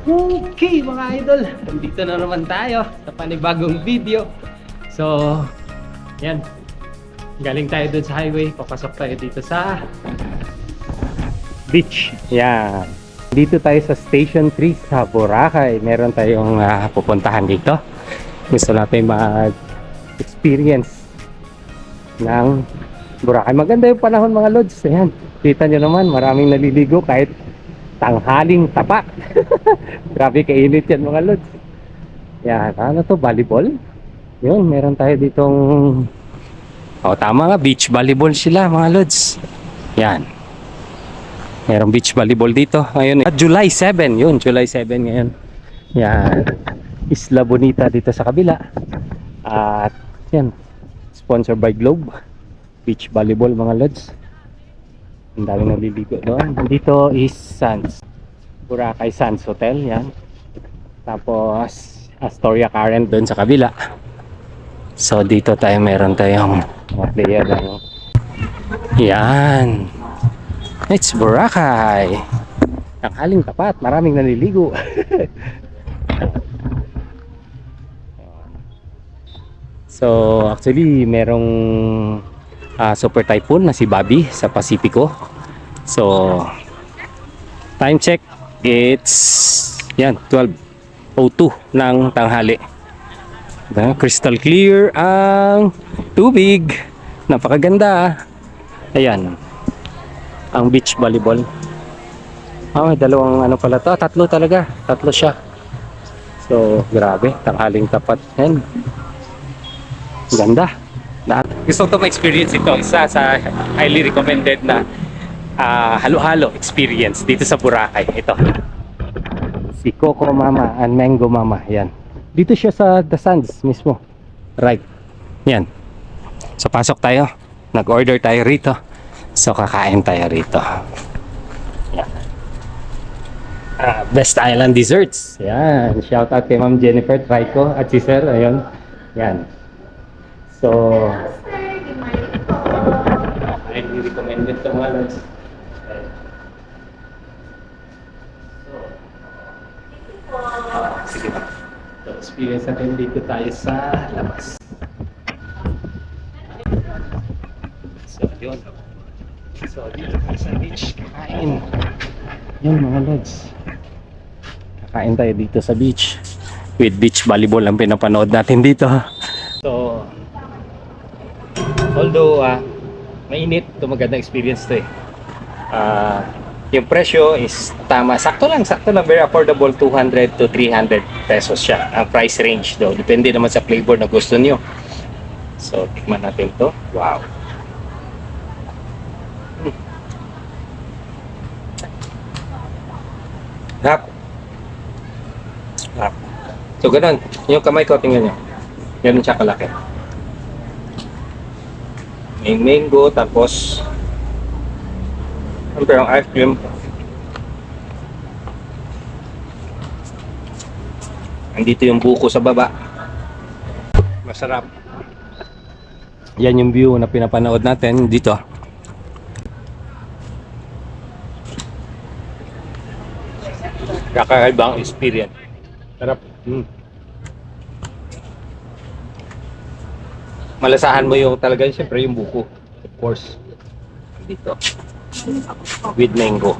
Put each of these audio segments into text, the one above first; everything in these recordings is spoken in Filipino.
Okay mga idol, nandito na naman tayo sa panibagong video. So, yan. Galing tayo dun sa highway, papasok tayo dito sa beach. Yan. Dito tayo sa Station 3 sa Boracay. Meron tayong pupuntahan dito. Gusto natin mag-experience ng Boracay. Maganda yung panahon mga lods. Ayan. Kita nyo naman, maraming naliligo kahit tanghaling tapat. Grabe kainit yan mga lods. Yan, ano to, volleyball? Yun, meron tayo ditong tama nga, beach volleyball sila mga lods. Yan. Merong beach volleyball dito. Ngayon, July 7. Yun, July 7 ngayon. Yan. Isla Bonita dito sa kabila. At yan, sponsored by Globe. Beach volleyball mga lods. Ang daming naliligo doon. Dito is Sands, Boracay Sands Hotel. Yan. Tapos Astoria Current doon sa kabila. So dito tayo meron tayong mga player ng yan. It's Boracay. Tanghaling tapat, maraming naliligo. So actually merong super typhoon na si Bobby sa Pasipiko. So time check, it's yan 12:02 ng tanghali. Crystal clear ang tubig, napakaganda. Ayan ang beach volleyball. May dalawang ano pala to, tatlo talaga, tatlo siya. So grabe, tanghaling tapat yan. Ganda. Gusto ko ma-experience ito. Isa sa highly recommended na halo-halo experience dito sa Boracay. Ito. Si Coco Mama and Mango Mama. Yan. Dito siya sa The Sands mismo. Right. Yan. So pasok tayo. Nag-order tayo rito. So kakain tayo rito. Yan. Best Island Desserts. Yan. Shout out kay Ma'am Jennifer Trico at si Sir. Ayun. Yan. So, highly recommended ito mga lods. Sige ba? So, experience natin dito tayo sa labas. So, yun. So, dito tayo sa beach. Kakain. Yun mga lods. Kakain tayo dito sa beach. With beach volleyball ang pinapanood natin dito. So, although mainit, ito magandang experience to eh. Yung presyo is tama, sakto lang, very affordable, 200 to 300 pesos siya ang price range daw, depende naman sa flavor na gusto niyo. So tikman natin to. Wow. Hap. So ganun, yung kamay ko, tingnan nyo, ganun siya kalaki. May mango, tapos siyempre yung ice cream. Andito yung buko sa baba. Masarap. Yan yung view na pinapanood natin dito. Kakaibang experience. Sarap. Malasahan mo yung talaga, siyempre yung buko, of course, dito with mango.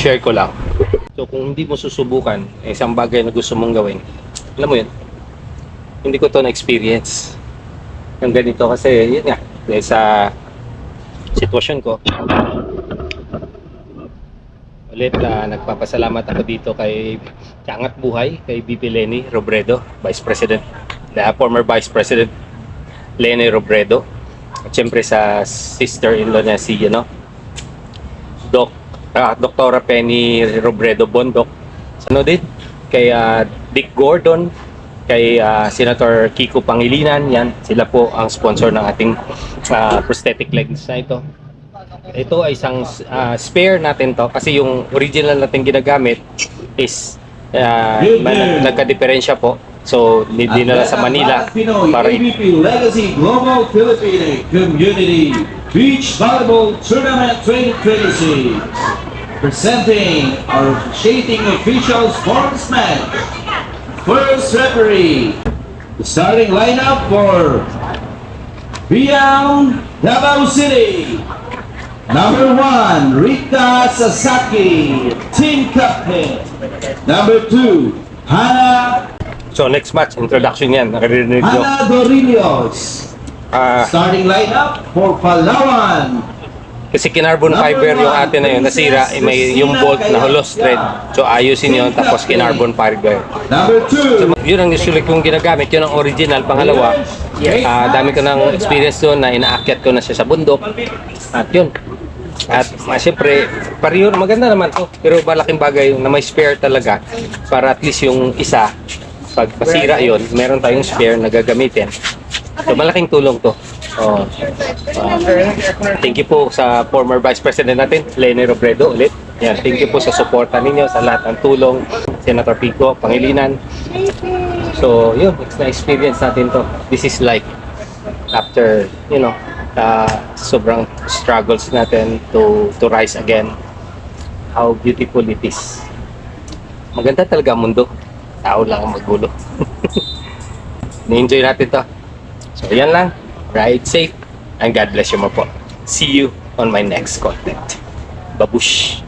Share ko lang. So kung hindi mo susubukan isang bagay na gusto mong gawin, alam mo yun, hindi ko to na experience yung ganito kasi yun nga, dahil sa sitwasyon ko. Ulit nagpapasalamat ako dito kay Kaangat Buhay, kay BP Lenny Robredo, Vice President, former Vice President Lenny Robredo. At syempre sa sister-in-law niya si Doktora Penny Robredo Bondok. Ano din? Kay Dick Gordon, kay Senator Kiko Pangilinan. Yan, sila po ang sponsor ng ating prosthetic legs na ito. Ito ay isang spare natin to kasi yung original natin ginagamit is nagka-diferensya po So, dinala sa Manila para ABP Legacy Global Philippine Community Beach Volleyball Tournament 2026. Presenting our officiating officials for this match. First referee, the starting lineup for Biang Davao City. Number 1, Rita Sasaki, team captain. Number 2, Hana So next match, introduction yan. Nakarinig nyo. Hana Dorillos. Starting lineup for Palawan. Kasi kinarbon fiber yung atin na yun, nasira, may yung bolt na hulos thread. So ayusin yun, tapos kinarbon fiber. Number 2, Yun ang usually kong ginagamit, yun ang original. Pangalawa, dami ko ng experience doon na inaakyat ko na siya sa bundok. At yun. At siyempre, pareho, maganda naman to. Pero malaking bagay na may spare talaga para at least yung isa, pag masira yun, meron tayong spare na gagamitin. So malaking tulong to. Oh, thank you po sa former Vice President natin, Leni Robredo ulit. Yan, thank you po sa suporta ninyo, sa lahat ng tulong. Senator Pico, Pangilinan. So, yun, na-experience natin to. This is like, after, you know, sobrang struggles natin to rise again. How beautiful it is. Maganda talaga ang mundo. Tao lang ang magulo. Na-enjoy natin to. So, yan lang. Ride safe and God bless you mo po. See you on my next content. Babush!